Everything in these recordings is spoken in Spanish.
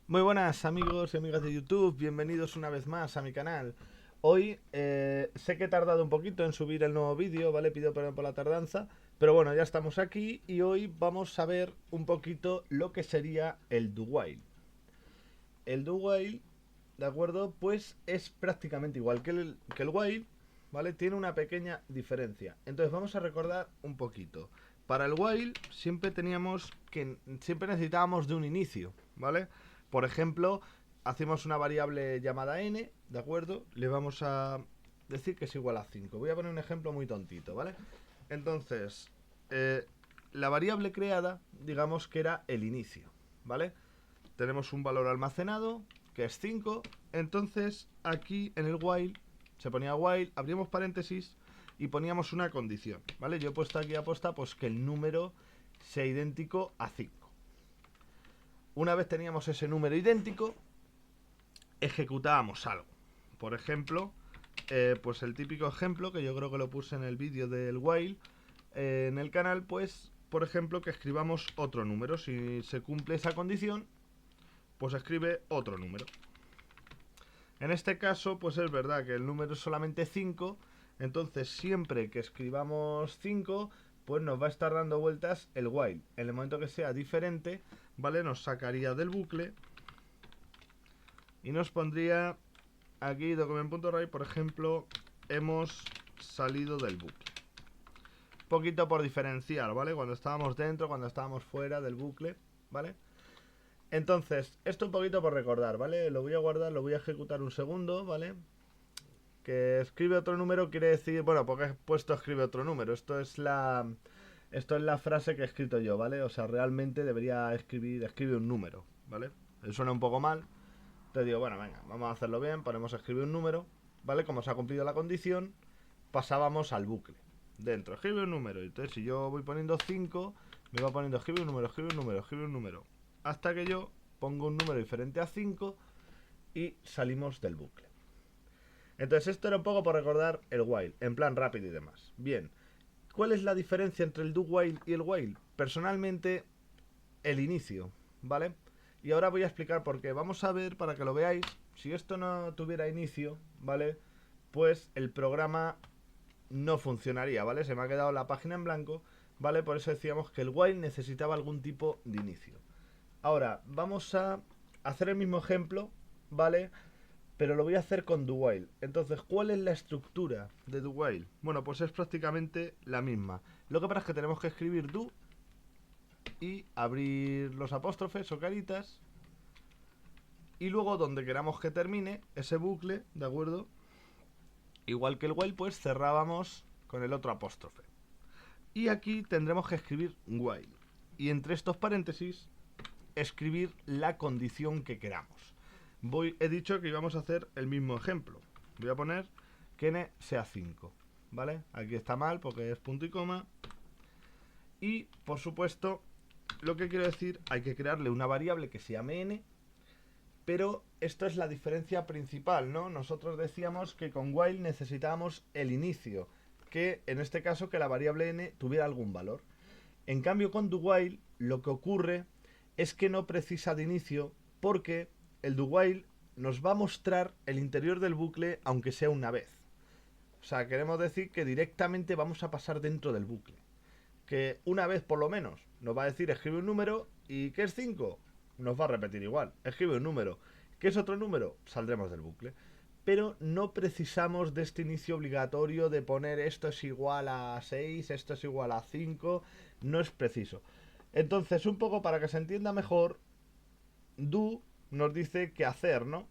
Muy buenas amigos y amigas de YouTube, bienvenidos una vez más a mi canal. Hoy sé que he tardado un poquito en subir el nuevo vídeo, ¿vale? Pido perdón por la tardanza, pero bueno, ya estamos aquí y hoy vamos a ver un poquito lo que sería el do while. El do while, ¿de acuerdo? Pues es prácticamente igual que el while, ¿vale? Tiene una pequeña diferencia. Entonces vamos a recordar un poquito. Para el while siempre necesitábamos de un inicio, ¿vale? Por ejemplo, hacemos una variable llamada n, ¿de acuerdo? Le vamos a decir que es igual a 5. Voy a poner un ejemplo muy tontito, ¿vale? Entonces, eh, la variable creada, digamos que era el inicio, ¿vale? Tenemos un valor almacenado que es 5. Entonces aquí en el while se ponía while, abrimos paréntesis y poníamos una condición, ¿vale? Yo he puesto aquí aposta pues que el número sea idéntico a 5. Una vez teníamos ese número idéntico, ejecutábamos algo. Por ejemplo, pues el típico ejemplo que yo creo que lo puse en el vídeo del while en el canal, pues por ejemplo que escribamos otro número. Si se cumple esa condición, pues escribe otro número. En este caso, pues es verdad que el número es solamente 5, entonces siempre que escribamos 5, pues nos va a estar dando vueltas el while. En el momento que sea diferente, ¿vale? Nos sacaría del bucle y nos pondría aquí document.write, por ejemplo, hemos salido del bucle. Poquito por diferenciar, ¿vale? Cuando estábamos dentro, cuando estábamos fuera del bucle, ¿vale? Entonces, esto un poquito por recordar, ¿vale? Lo voy a guardar, lo voy a ejecutar un segundo, ¿vale? Que escribe otro número quiere decir, bueno, porque he puesto escribe otro número. Esto es la frase que he escrito yo, ¿vale? O sea, realmente debería escribe un número, ¿vale? Suena un poco mal. Entonces digo, bueno, venga, vamos a hacerlo bien, ponemos escribe un número, ¿vale? Como se ha cumplido la condición, pasábamos al bucle. Dentro, escribe un número. Entonces, si yo voy poniendo 5, me va poniendo escribe un número, escribe un número, escribe un número. Hasta que yo pongo un número diferente a 5 y salimos del bucle. Entonces esto era un poco por recordar el while, en plan rápido y demás. Bien, ¿cuál es la diferencia entre el do while y el while? Personalmente, el inicio, ¿vale? Y ahora voy a explicar por qué. Vamos a ver, para que lo veáis, si esto no tuviera inicio, ¿vale? Pues el programa no funcionaría, ¿vale? Se me ha quedado la página en blanco, ¿vale? Por eso decíamos que el while necesitaba algún tipo de inicio. Ahora, vamos a hacer el mismo ejemplo, ¿vale? Pero lo voy a hacer con do while. Entonces, ¿cuál es la estructura de do while? Bueno, pues es prácticamente la misma. Lo que pasa es que tenemos que escribir do y abrir los apóstrofes o caritas. Y luego, donde queramos que termine ese bucle, ¿de acuerdo? Igual que el while, pues cerrábamos con el otro apóstrofe. Y aquí tendremos que escribir while. Y entre estos paréntesis, escribir la condición que queramos. He dicho que íbamos a hacer el mismo ejemplo. Voy a poner que n sea 5, ¿vale? Aquí está mal porque es punto y coma. Y, por supuesto, lo que quiero decir, hay que crearle una variable que se llame n, pero esto es la diferencia principal, ¿no? Nosotros decíamos que con while necesitábamos el inicio, que en este caso que la variable n tuviera algún valor. En cambio, con do while lo que ocurre es que no precisa de inicio porque el do while nos va a mostrar el interior del bucle aunque sea una vez. O sea, queremos decir que directamente vamos a pasar dentro del bucle. Que una vez por lo menos nos va a decir escribe un número y ¿qué es 5? Nos va a repetir igual. Escribe un número. ¿Qué es otro número? Saldremos del bucle. Pero no precisamos de este inicio obligatorio de poner esto es igual a 6, esto es igual a 5. No es preciso. Entonces, un poco para que se entienda mejor, do nos dice qué hacer, ¿no?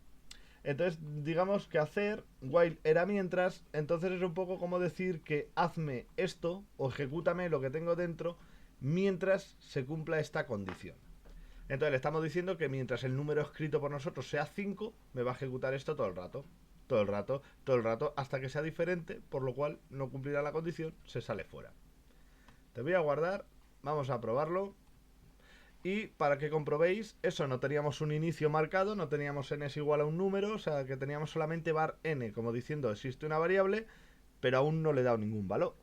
Entonces, digamos que hacer, while era mientras, entonces es un poco como decir que hazme esto o ejecútame lo que tengo dentro mientras se cumpla esta condición. Entonces le estamos diciendo que mientras el número escrito por nosotros sea 5, me va a ejecutar esto todo el rato. Todo el rato, todo el rato, hasta que sea diferente, por lo cual no cumplirá la condición, se sale fuera. Te voy a guardar, vamos a probarlo. Y para que comprobéis, eso, no teníamos un inicio marcado, no teníamos n es igual a un número, o sea que teníamos solamente var n, como diciendo existe una variable, pero aún no le he dado ningún valor.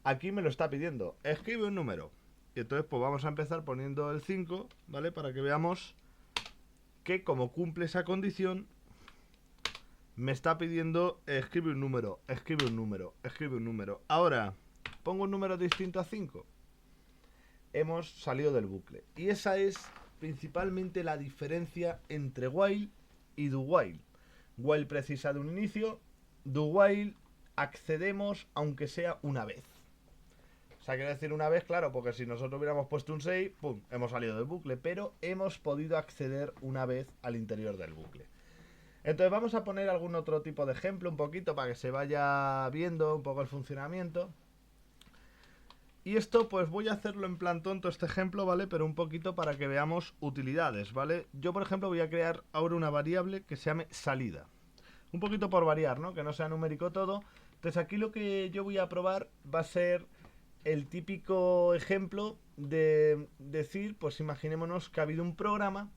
Aquí me lo está pidiendo, escribe un número. Y entonces pues vamos a empezar poniendo el 5, ¿vale? Para que veamos que como cumple esa condición, me está pidiendo escribe un número, escribe un número, escribe un número. Ahora, pongo un número distinto a 5. Hemos salido del bucle. Y esa es principalmente la diferencia entre while y do while. While precisa de un inicio, do while accedemos aunque sea una vez. O sea, quiere decir una vez, claro, porque si nosotros hubiéramos puesto un 6, ¡pum!, hemos salido del bucle, pero hemos podido acceder una vez al interior del bucle. Entonces vamos a poner algún otro tipo de ejemplo un poquito para que se vaya viendo un poco el funcionamiento. Y esto pues voy a hacerlo en plan tonto este ejemplo, ¿vale? Pero un poquito para que veamos utilidades, ¿vale? Yo por ejemplo voy a crear ahora una variable que se llame salida. Un poquito por variar, ¿no? Que no sea numérico todo. Entonces aquí lo que yo voy a probar va a ser el típico ejemplo de decir, pues imaginémonos que ha habido un programa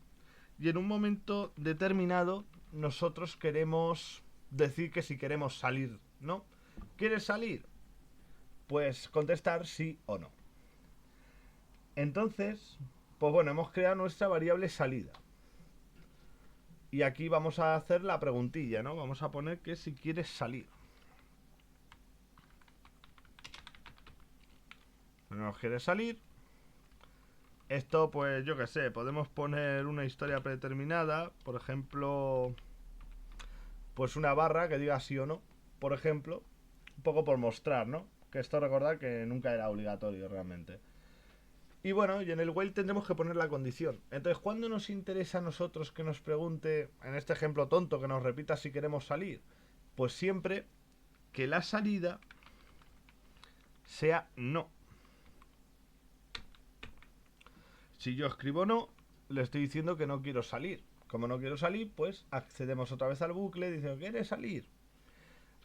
y en un momento determinado nosotros queremos decir que si queremos salir, ¿no? ¿Quieres salir? Pues contestar sí o no. Entonces, pues bueno, hemos creado nuestra variable salida. Y aquí vamos a hacer la preguntilla, ¿no? Vamos a poner que si quieres salir. Bueno, ¿quieres salir? Esto, pues yo qué sé, podemos poner una historia predeterminada, por ejemplo, pues una barra que diga sí o no, por ejemplo, un poco por mostrar, ¿no? Que esto recordad que nunca era obligatorio realmente. Y bueno, y en el while tendremos que poner la condición. Entonces, ¿cuándo nos interesa a nosotros que nos pregunte, en este ejemplo tonto, que nos repita si queremos salir? Pues siempre que la salida sea no. Si yo escribo no, le estoy diciendo que no quiero salir. Como no quiero salir, pues accedemos otra vez al bucle diciendo, ¿quieres salir?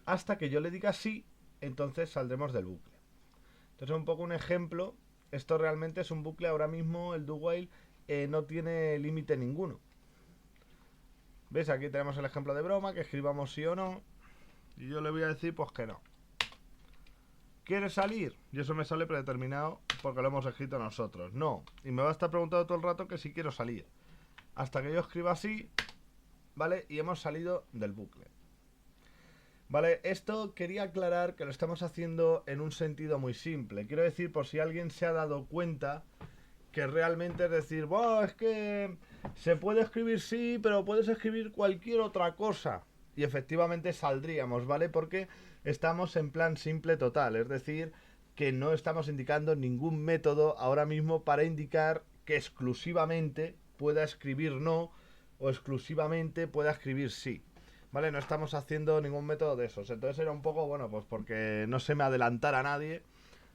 Hasta que yo le diga sí, entonces saldremos del bucle. Entonces un poco un ejemplo, esto realmente es un bucle ahora mismo, el do while no tiene límite ninguno. ¿Ves? Aquí tenemos el ejemplo de broma, que escribamos sí o no, y yo le voy a decir pues que no. ¿Quieres salir? Y eso me sale predeterminado porque lo hemos escrito nosotros. No. Y me va a estar preguntando todo el rato que si quiero salir. Hasta que yo escriba así, ¿vale? Y hemos salido del bucle. Vale, esto quería aclarar que lo estamos haciendo en un sentido muy simple. Quiero decir, por si alguien se ha dado cuenta que realmente es decir, ¡buah! Es que se puede escribir sí, pero puedes escribir cualquier otra cosa. Y efectivamente saldríamos, ¿vale? Porque estamos en plan simple total. Es decir, que no estamos indicando ningún método ahora mismo para indicar que exclusivamente pueda escribir no o exclusivamente pueda escribir sí. ¿Vale? No estamos haciendo ningún método de esos. Entonces era un poco, bueno, pues porque no se me adelantara nadie,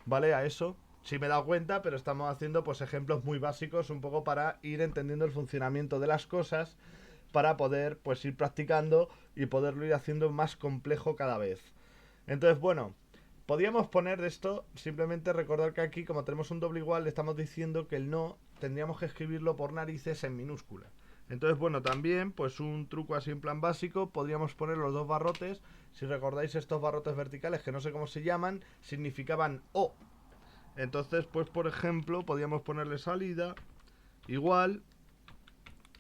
¿vale? A eso. Sí me he dado cuenta, pero estamos haciendo pues ejemplos muy básicos un poco para ir entendiendo el funcionamiento de las cosas, para poder pues ir practicando y poderlo ir haciendo más complejo cada vez. Entonces, bueno, podríamos poner de esto, simplemente recordar que aquí, como tenemos un doble igual, le estamos diciendo que el no tendríamos que escribirlo por narices en minúscula. Entonces, bueno, también, pues un truco así en plan básico, podríamos poner los dos barrotes. Si recordáis estos barrotes verticales, que no sé cómo se llaman, significaban O. Entonces, pues por ejemplo, podríamos ponerle salida, igual,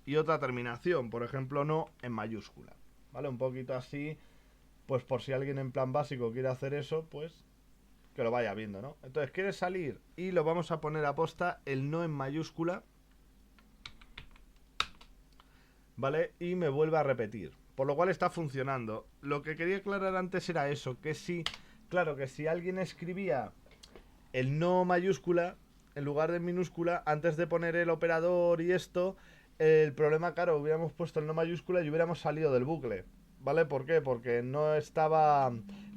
y otra terminación, por ejemplo, no en mayúscula. ¿Vale? Un poquito así, pues por si alguien en plan básico quiere hacer eso, pues que lo vaya viendo, ¿no? Entonces, ¿quieres salir? Y lo vamos a poner a posta el no en mayúscula, ¿vale? Y me vuelve a repetir. Por lo cual está funcionando. Lo que quería aclarar antes era eso, que si, claro, que si alguien escribía el no mayúscula en lugar de minúscula, antes de poner el operador y esto, el problema, claro, hubiéramos puesto el no mayúscula y hubiéramos salido del bucle, ¿vale? ¿Por qué? Porque no estaba,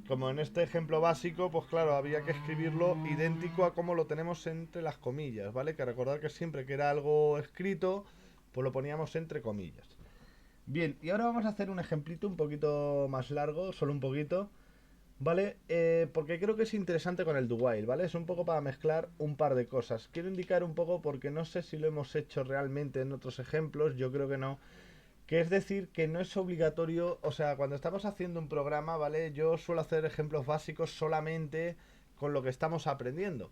como en este ejemplo básico, pues claro, había que escribirlo idéntico a como lo tenemos entre las comillas, ¿vale? Que recordar que siempre que era algo escrito, pues lo poníamos entre comillas. Bien, y ahora vamos a hacer un ejemplito un poquito más largo, solo un poquito, ¿vale? Porque creo que es interesante con el do while, ¿vale? Es un poco para mezclar un par de cosas. Quiero indicar un poco, porque no sé si lo hemos hecho realmente en otros ejemplos, yo creo que no, que es decir, que no es obligatorio, o sea, cuando estamos haciendo un programa, ¿vale? Yo suelo hacer ejemplos básicos solamente con lo que estamos aprendiendo,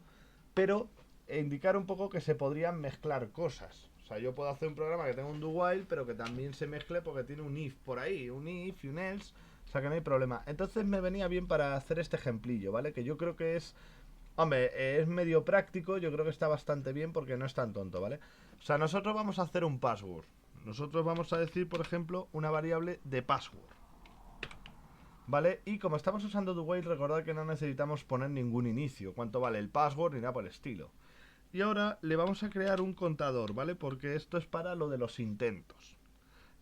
pero indicar un poco que se podrían mezclar cosas, sea, yo puedo hacer un programa que tenga un do while, pero que también se mezcle porque tiene un if por ahí, un if y un else. O sea que no hay problema. Entonces me venía bien para hacer este ejemplillo, ¿vale? Que yo creo que es... Hombre, es medio práctico, yo creo que está bastante bien porque no es tan tonto, ¿vale? O sea, nosotros vamos a hacer un password. Nosotros vamos a decir, por ejemplo, una variable de password. ¿Vale? Y como estamos usando dowhile, recordad que no necesitamos poner ningún inicio. Cuánto vale el password ni nada por el estilo. Y ahora le vamos a crear un contador, ¿vale? Porque esto es para lo de los intentos.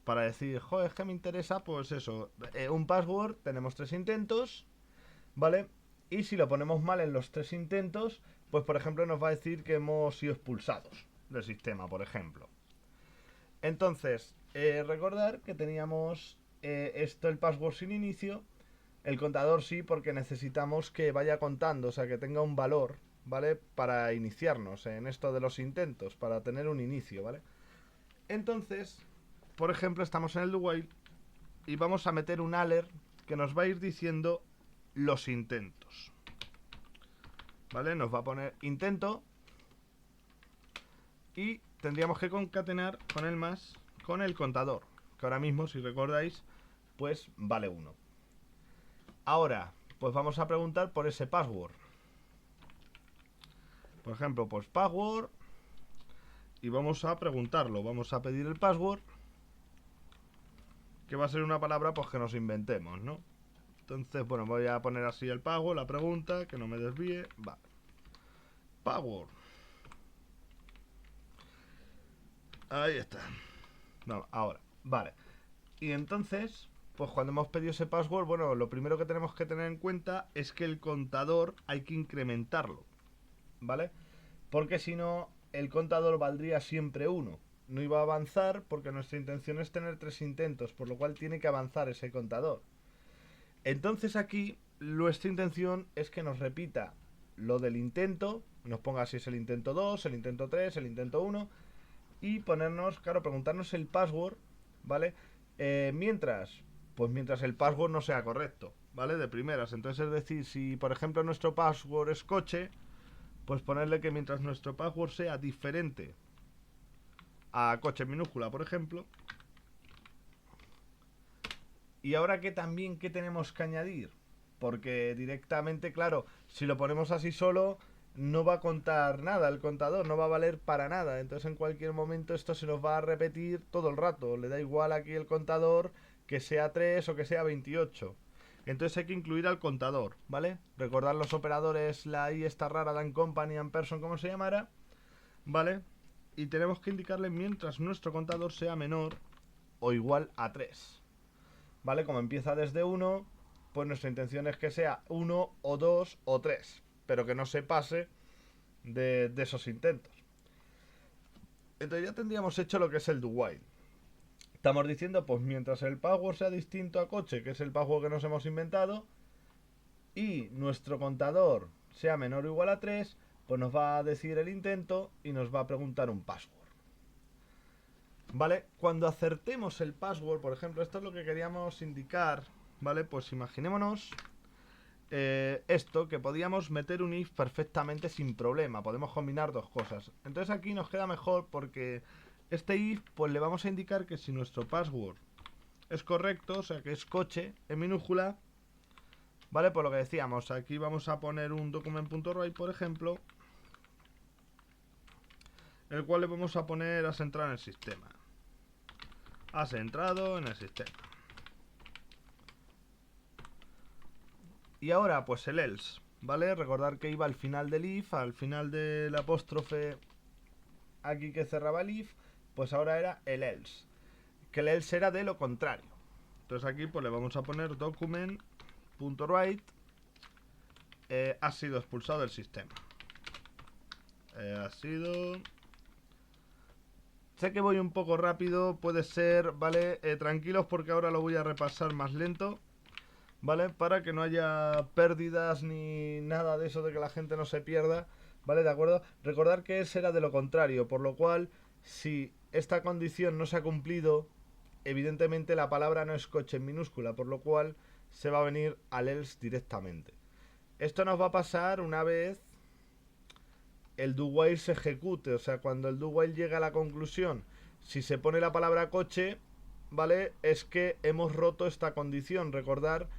Para decir, joder, es que me interesa, pues eso, un password, tenemos 3 intentos, ¿vale? Y si lo ponemos mal en los 3 intentos, pues por ejemplo nos va a decir que hemos sido expulsados del sistema, por ejemplo. Entonces, recordar que teníamos esto, el password sin inicio, el contador sí, porque necesitamos que vaya contando, o sea, que tenga un valor, ¿vale? Para iniciarnos en esto de los intentos, para tener un inicio, ¿vale? Entonces, por ejemplo, estamos en el do while y vamos a meter un alert que nos va a ir diciendo los intentos, ¿vale? Nos va a poner intento y tendríamos que concatenar con el más con el contador, que ahora mismo, si recordáis, pues vale 1. Ahora, pues vamos a preguntar por ese password. Por ejemplo, pues password, y vamos a preguntarlo, vamos a pedir el password, que va a ser una palabra pues que nos inventemos, ¿no? Entonces, bueno, voy a poner así el password, la pregunta, que no me desvíe, vale. Password. Ahí está. No, ahora, vale. Y entonces, pues cuando hemos pedido ese password, bueno, lo primero que tenemos que tener en cuenta es que el contador hay que incrementarlo, ¿vale? Porque si no, el contador valdría siempre 1. No iba a avanzar porque nuestra intención es tener 3 intentos, por lo cual tiene que avanzar ese contador. Entonces aquí nuestra intención es que nos repita lo del intento, nos ponga si es el intento 2, el intento 3, el intento 1, y ponernos, claro, preguntarnos el password, ¿vale? Mientras el password no sea correcto, ¿vale? De primeras. Entonces, es decir, si por ejemplo nuestro password es coche, pues ponerle que mientras nuestro password sea diferente a coche en minúscula, por ejemplo. Y ahora que también, ¿qué tenemos que añadir? Porque directamente, claro, si lo ponemos así solo, no va a contar nada el contador, no va a valer para nada. Entonces en cualquier momento esto se nos va a repetir todo el rato. Le da igual aquí el contador que sea 3 o que sea 28. Entonces hay que incluir al contador, ¿vale? Recordar los operadores, la i esta rara, dan company, and person, como se llamara, ¿vale? Y tenemos que indicarle mientras nuestro contador sea menor o igual a 3. ¿Vale? Como empieza desde 1, pues nuestra intención es que sea 1 o 2 o 3, pero que no se pase de esos intentos. Entonces ya tendríamos hecho lo que es el do while. Estamos diciendo, pues mientras el password sea distinto a coche, que es el password que nos hemos inventado, y nuestro contador sea menor o igual a 3, pues nos va a decir el intento y nos va a preguntar un password. ¿Vale? Cuando acertemos el password, por ejemplo, esto es lo que queríamos indicar, ¿vale? Pues imaginémonos esto, que podíamos meter un if perfectamente sin problema, podemos combinar dos cosas. Entonces aquí nos queda mejor porque este if, pues le vamos a indicar que si nuestro password es correcto, o sea que es coche en minúscula, ¿vale? Por lo que decíamos, aquí vamos a poner un document.write, por ejemplo, el cual le vamos a poner has entrado en el sistema. Has entrado en el sistema. Y ahora, pues el else, ¿vale? Recordar que iba al final del if, al final del apóstrofe aquí que cerraba el if, pues ahora era el else. Que el else era de lo contrario. Entonces aquí pues le vamos a poner document.write has sido expulsado del sistema. Has sido... Sé que voy un poco rápido, puede ser, ¿vale? Tranquilos porque ahora lo voy a repasar más lento, ¿vale? Para que no haya pérdidas ni nada de eso de que la gente no se pierda, ¿vale? ¿De acuerdo? Recordar que ese era de lo contrario, por lo cual, si esta condición no se ha cumplido, evidentemente la palabra no es coche en minúscula, por lo cual se va a venir al else directamente. Esto nos va a pasar una vez el do while se ejecute. O sea, cuando el do while llega a la conclusión, si se pone la palabra coche, ¿vale? Es que hemos roto esta condición. Recordar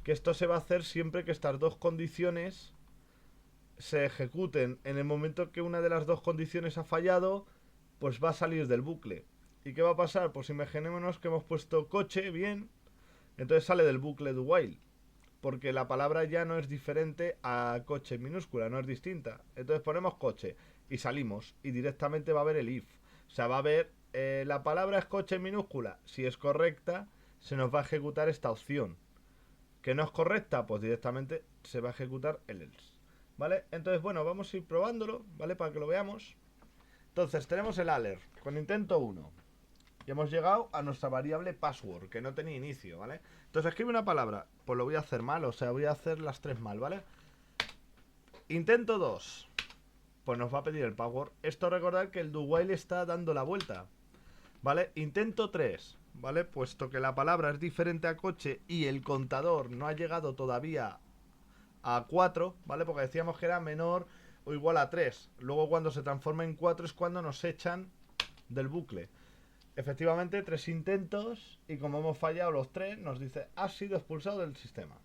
que esto se va a hacer siempre que estas dos condiciones se ejecuten. En el momento que una de las dos condiciones ha fallado, pues va a salir del bucle. ¿Y qué va a pasar? Pues imaginémonos que hemos puesto coche, bien, entonces sale del bucle do while, porque la palabra ya no es diferente a coche en minúscula, no es distinta. Entonces ponemos coche y salimos y directamente va a haber el if. O sea, va a haber la palabra es coche en minúscula. Si es correcta, se nos va a ejecutar esta opción. Que no es correcta, pues directamente se va a ejecutar el else. ¿Vale? Entonces, bueno, vamos a ir probándolo, ¿vale? Para que lo veamos. Entonces, tenemos el alert con intento 1. Y hemos llegado a nuestra variable password, que no tenía inicio, ¿vale? Entonces escribe una palabra, pues lo voy a hacer mal, o sea, voy a hacer las tres mal, ¿vale? Intento 2, pues nos va a pedir el password. Esto recordad que el do while está dando la vuelta, ¿vale? Intento 3, ¿vale? Puesto que la palabra es diferente a coche y el contador no ha llegado todavía a 4, ¿vale? Porque decíamos que era menor o igual a 3. Luego cuando se transforma en 4 es cuando nos echan del bucle. Efectivamente, 3 intentos y como hemos fallado los 3, nos dice has sido expulsado del sistema.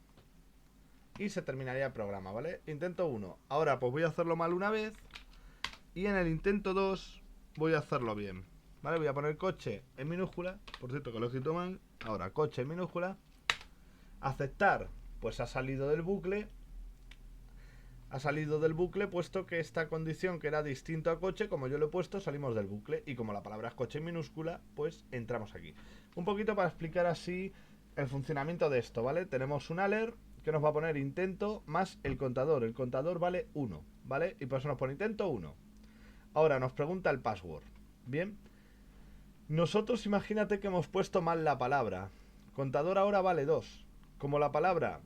Y se terminaría el programa, ¿vale? Intento 1. Ahora pues voy a hacerlo mal una vez y en el intento 2 voy a hacerlo bien, ¿vale? Voy a poner coche en minúscula, por cierto que lo he escrito mal. Ahora coche en minúscula. Aceptar, pues ha salido del bucle. Ha salido del bucle puesto que esta condición que era distinto a coche, como yo lo he puesto, salimos del bucle. Y como la palabra es coche en minúscula, pues entramos aquí. Un poquito para explicar así el funcionamiento de esto, ¿vale? Tenemos un alert que nos va a poner intento más el contador. El contador vale 1, ¿vale? Y por eso nos pone intento 1. Ahora nos pregunta el password. Bien. Nosotros imagínate que hemos puesto mal la palabra. Contador ahora vale 2. Como la palabra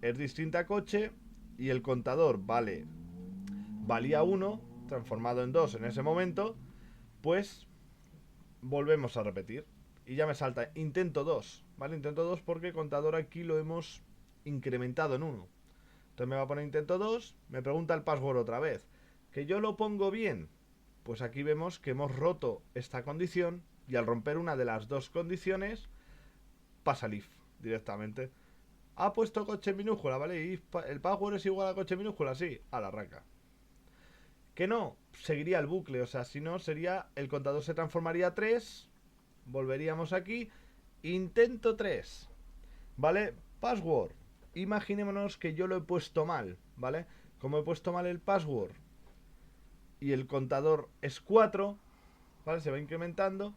es distinta a coche y el contador valía 1, transformado en 2 en ese momento, pues volvemos a repetir. Y ya me salta intento 2, ¿vale? Intento 2 porque el contador aquí lo hemos incrementado en 1. Entonces me va a poner intento 2, me pregunta el password otra vez. ¿Que yo lo pongo bien? Pues aquí vemos que hemos roto esta condición y al romper una de las dos condiciones pasa el if directamente. Ha puesto coche en minúscula, ¿vale? Y el password es igual a coche en minúscula, sí, a la raca. Que no, seguiría el bucle, o sea, si no sería, el contador se transformaría a 3, volveríamos aquí, intento 3, ¿vale? Password, imaginémonos que yo lo he puesto mal, ¿vale? Como he puesto mal el password y el contador es 4, ¿vale? Se va incrementando.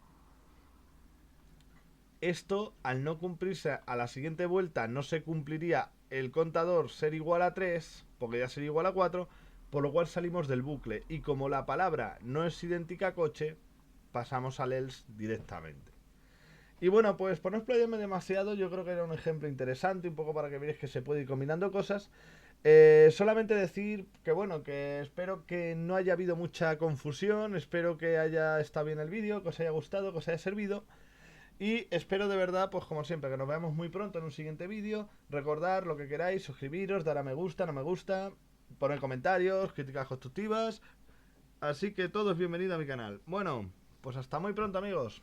Esto, al no cumplirse a la siguiente vuelta, no se cumpliría el contador ser igual a 3, porque ya sería igual a 4, por lo cual salimos del bucle. Y como la palabra no es idéntica a coche, pasamos al else directamente. Y bueno, pues por no explayarme demasiado, yo creo que era un ejemplo interesante, un poco para que veáis que se puede ir combinando cosas. Solamente decir que bueno, que espero que no haya habido mucha confusión, espero que haya estado bien el vídeo, que os haya gustado, que os haya servido. Y espero de verdad, pues como siempre, que nos veamos muy pronto en un siguiente vídeo. Recordad lo que queráis, suscribiros, dar a me gusta, no me gusta, poner comentarios, críticas constructivas. Así que todos bienvenidos a mi canal. Bueno, pues hasta muy pronto, amigos.